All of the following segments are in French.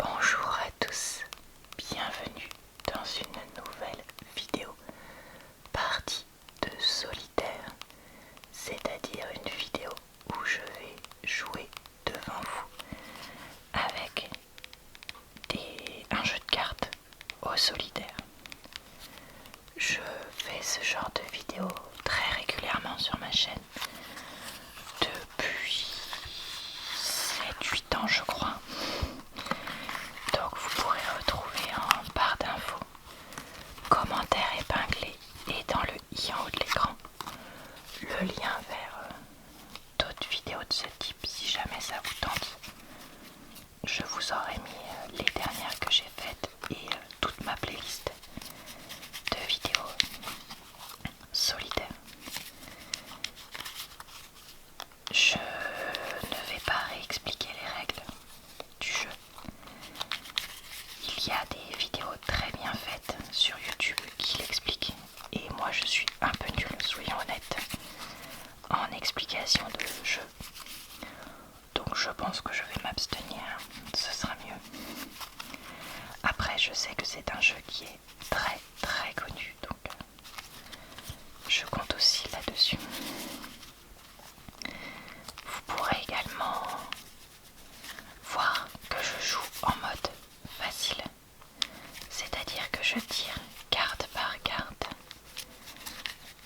Bonjour à tous, bienvenue dans une nouvelle vidéo, partie de solitaire, c'est-à-dire une vidéo où je vais jouer devant vous avec un jeu de cartes au solitaire. Je fais ce genre de vidéo très régulièrement sur ma chaîne depuis 7-8 ans je crois. Donc vous pourrez retrouver en barre d'infos, commentaires épinglés et dans le i en haut de l'écran le lien vers d'autres vidéos de ce type si jamais ça vous tente. Je vous aurais mis les dernières que j'ai faites et toute ma playlist de vidéos solitaires. Je ne vais pas réexpliquer les règles du jeu. Il y a des vidéos très bien faites sur YouTube qui l'expliquent et moi je suis un peu nulle, soyons honnêtes, en explication de jeu. Donc je pense que je vais m'abstenir, ce sera mieux. Après je sais que c'est un jeu qui est très très connu, donc je compte aussi là-dessus. Vous pourrez également voir que je joue en mode facile, c'est-à-dire que je tire carte par carte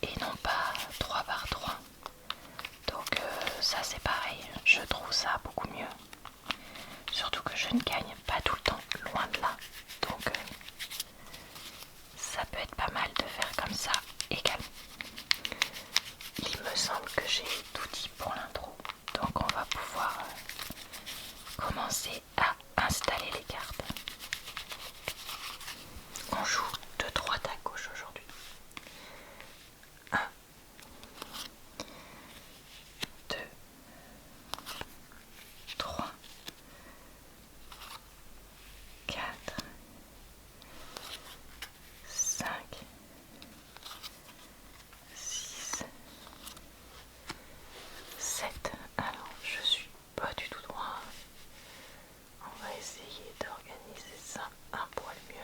et non pas 3 par 3. Donc ça c'est pareil, je trouve ça beaucoup mieux. Surtout que je ne gagne pas tout le temps, loin de là. Donc ça peut être pas mal de faire comme ça également. Il me semble que j'ai tout dit pour l'intro. Donc on va pouvoir commencer à installer les cartes. On joue de droite à gauche aujourd'hui. 1, 2, 3, 4, 5, 6, 7. Alors, je suis pas du tout droit. On va essayer d'organiser ça un poil mieux.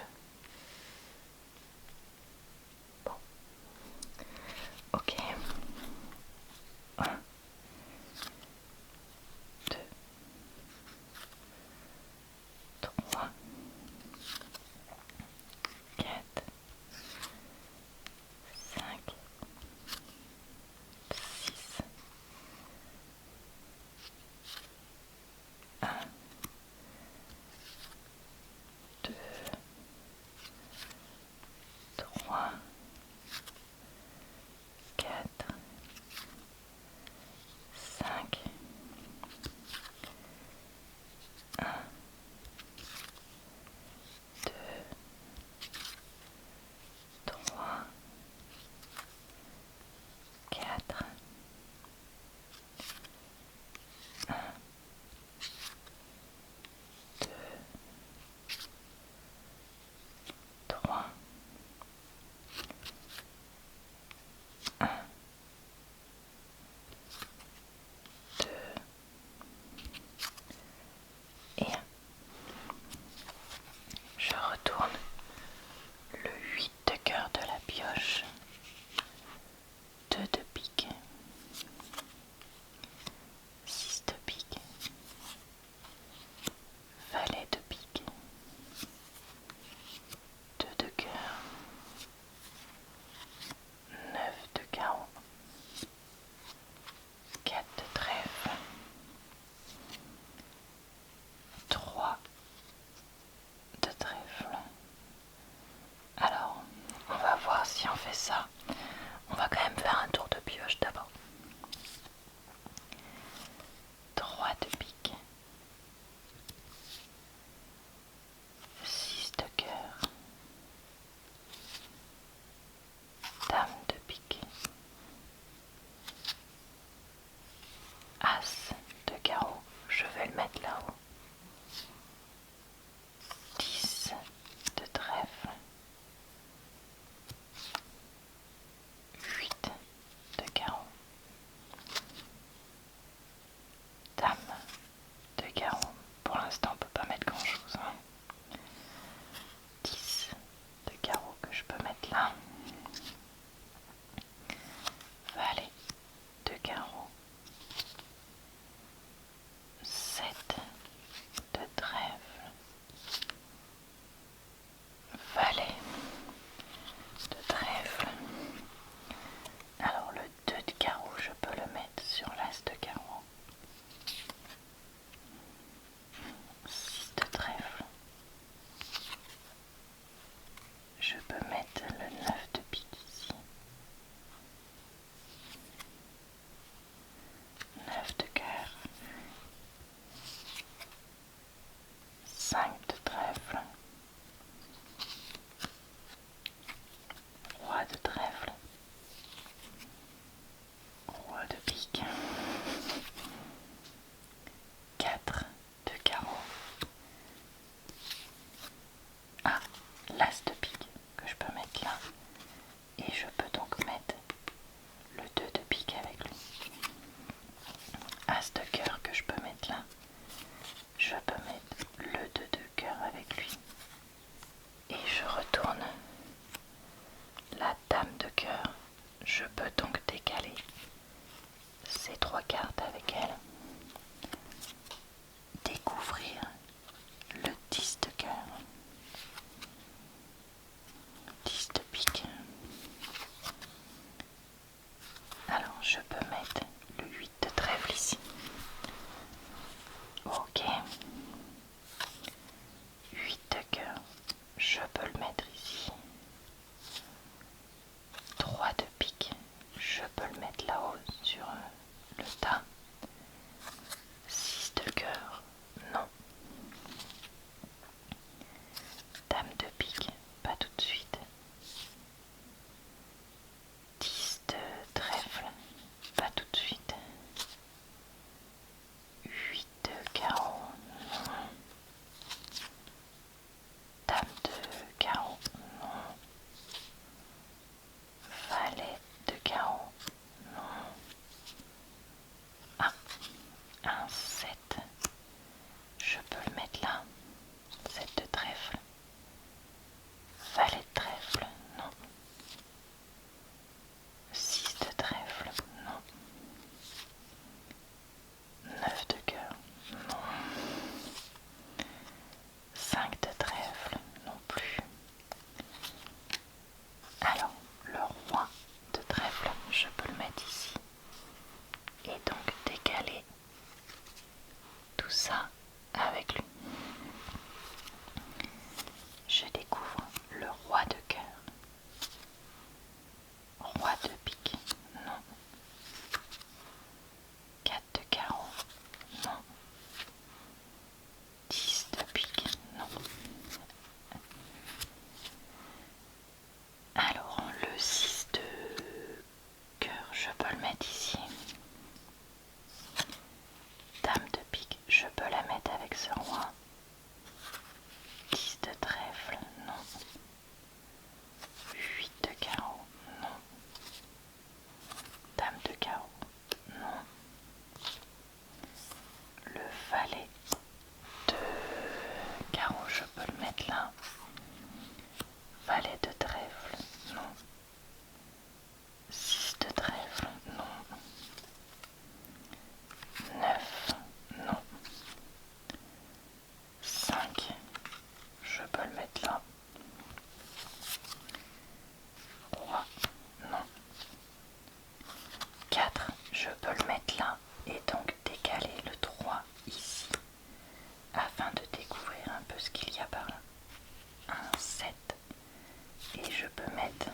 5 de trèfle, roi de trèfle, roi de pique, 4 de carreau. Ah, l'as de pique que je peux mettre là, et je peux donc mettre le 2 de pique avec lui. As de cœur que je peux mettre là, je peux mettre le 2 de cœur avec lui, et je retourne la dame de cœur. Je peux donc décaler ces 3 cartes avec elle, découvrir le 10 de cœur, 10 de pique. Alors je peux mettre le 8 de trèfle ici. Ok. 8 de cœur, je peux le mettre ici. 3 de pique, je peux le mettre là-haut sur le tas. 6 de cœur, non. Dame de pique, pas tout de suite. 10 de trèfle, pas tout de suite. 8 de carreau, non. Dame de carreau, non. Valet de carreau, non. Ah, un 7. Je peux le mettre là. 7 de trèfle. Valet de trèfle, non. 6 de trèfle, non. 9 de cœur, non. 5 de trèfle, non plus. Alors, le roi de trèfle, je peux le mettre ici. Et donc décaler tout ça avec lui. Je découvre le roi de cœur. Roi de pique, non. 4 de carreau, non. 10 de pique, non. Alors le 6 de cœur, je peux le mettre ici. Dame de pique, je peux la mettre avec ce roi. 10 de trèfle, non. 8 de carreau, non. Dame de carreau, non. Le valet de carreau, je peux le mettre là. Valet de trèfle, non. 6 de trèfle, non. 9, non. 5, je peux le mettre là. Roi, non. 4, je peux le mettre là et donc décaler le 3 ici afin de découvrir un peu ce qu'il y a par là. Un 7 et je peux mettre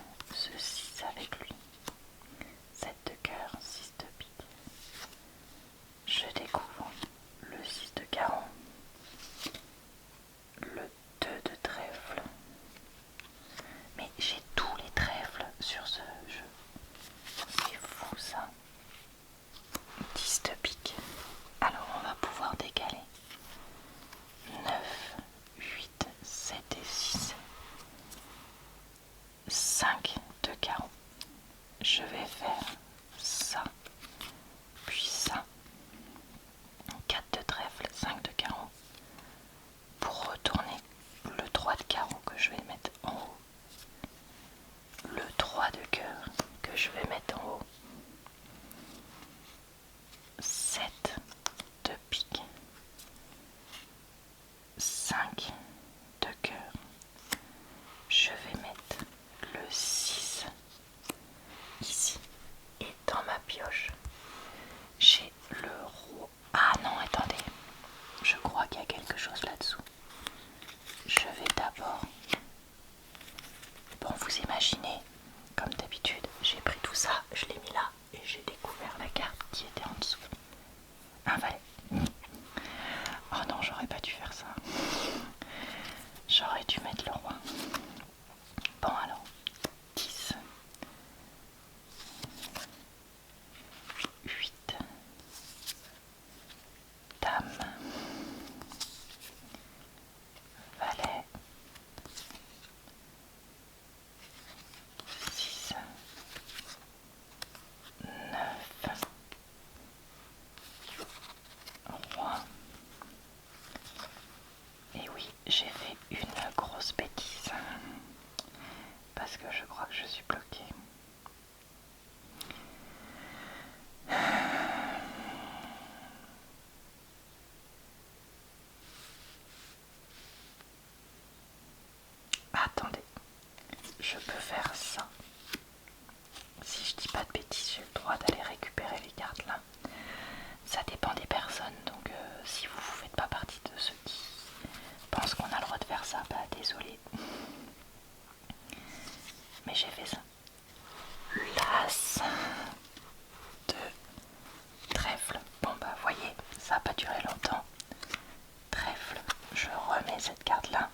cette carte-là,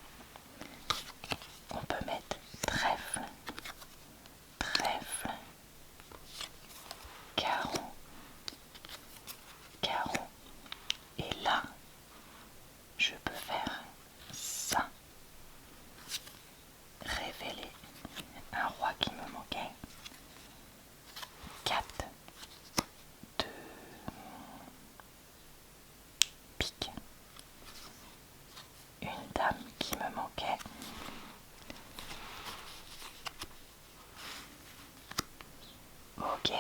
on peut mettre trèfle, trèfle, carreau, carreau. Et là, je peux faire ça. Révéler un roi qui me manquait. 4 de pique. Une dame qui me manquait. Ok.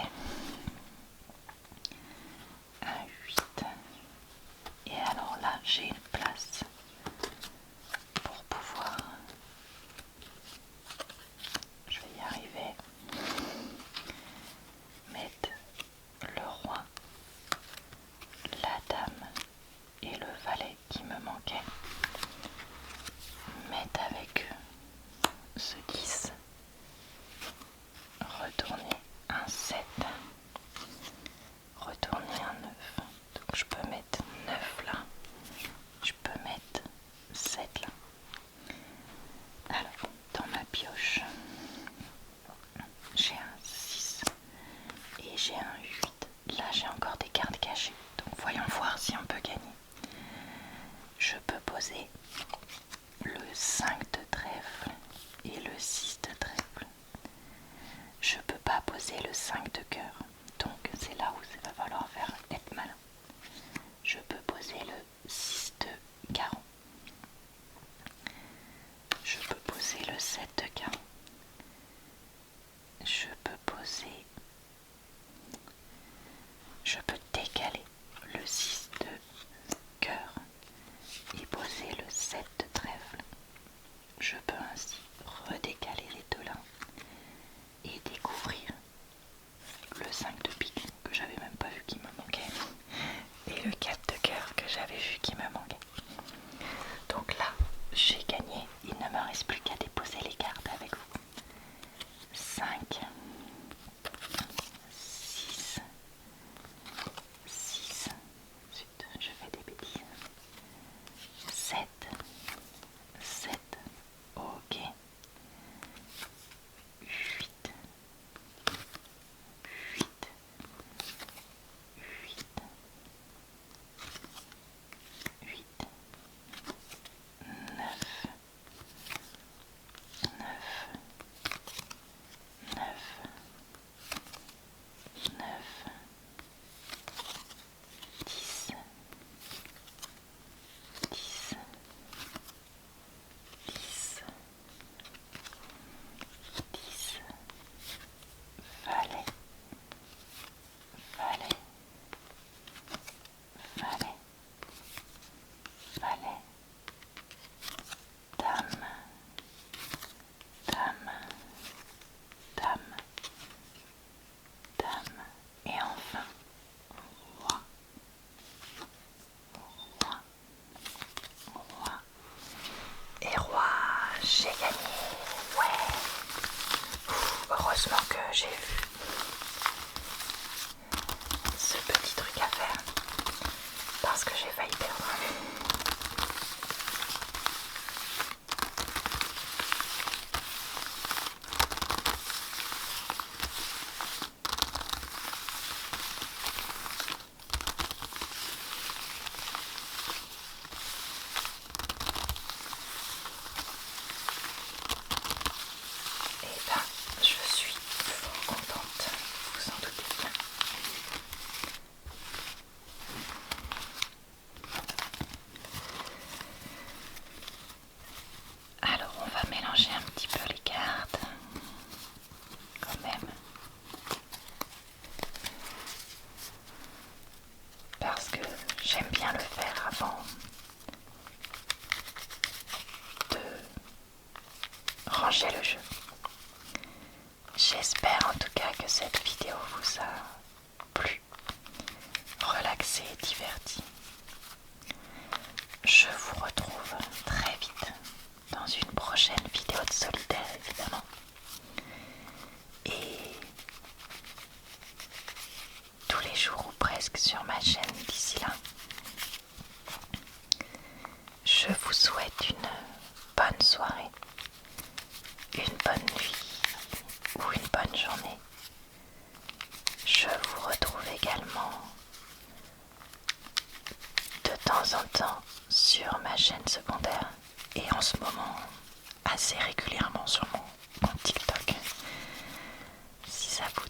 Un 8. Et alors là, j'ai une place pour pouvoir... Je vais y arriver. Mettre le roi, la dame et le valet qui me manquaient. Mettre avec eux ce 10. Retourner un 7. Retourner un 9. Donc je peux mettre 9 là. Je peux mettre 7 là. Alors, dans ma pioche, j'ai un 6 et j'ai un 8. Là, j'ai encore des cartes cachées. Donc voyons voir si on peut gagner. Je peux poser le 5 de trèfle et le 6 de trèfle. Je peux pas poser le 5 de cœur. Donc c'est là où il va falloir être malin. Je peux poser le 6 de carreau. Je peux poser le 7 de carreau. Je peux décaler le 6 de cœur et poser le 7 de trèfle. Je peux ainsi redécaler les deux là et découvrir le 5 de pique que j'avais même pas vu qui me manquait et le 4 de cœur que j'avais vu qui me manquait. Donc là, j'ai gagné. Il ne me reste plus qu'à déposer les cartes avec vous. 5, 6, 6, zut, je fais des bêtises. 7, 7, ok. 8, 8, 8, 8, 9, 9, 9, 9, 10, 10, 10, 10, valet, valet, valet, valet, dame, dame, dame, dame, et enfin roi, roi, roi, et roi, j'ai gagné, ouais. Heureusement que j'ai vu ce petit truc à faire parce que j'ai failli perdre. Et ben, je suis fort contente, vous en doutez bien. Alors on va mélanger un petit peu les cartes, quand même, parce que j'aime bien le faire avant de ranger le jeu. J'espère en tout cas que cette vidéo vous a plu, relaxé et diverti. Je vous retrouve très vite dans une prochaine vidéo de solitaire évidemment. Et tous les jours ou presque sur ma chaîne d'ici là. Je vous souhaite une bonne soirée, une bonne nuit ou une bonne journée. Je vous retrouve également de temps en temps sur ma chaîne secondaire et en ce moment assez régulièrement sur mon TikTok. Si ça vous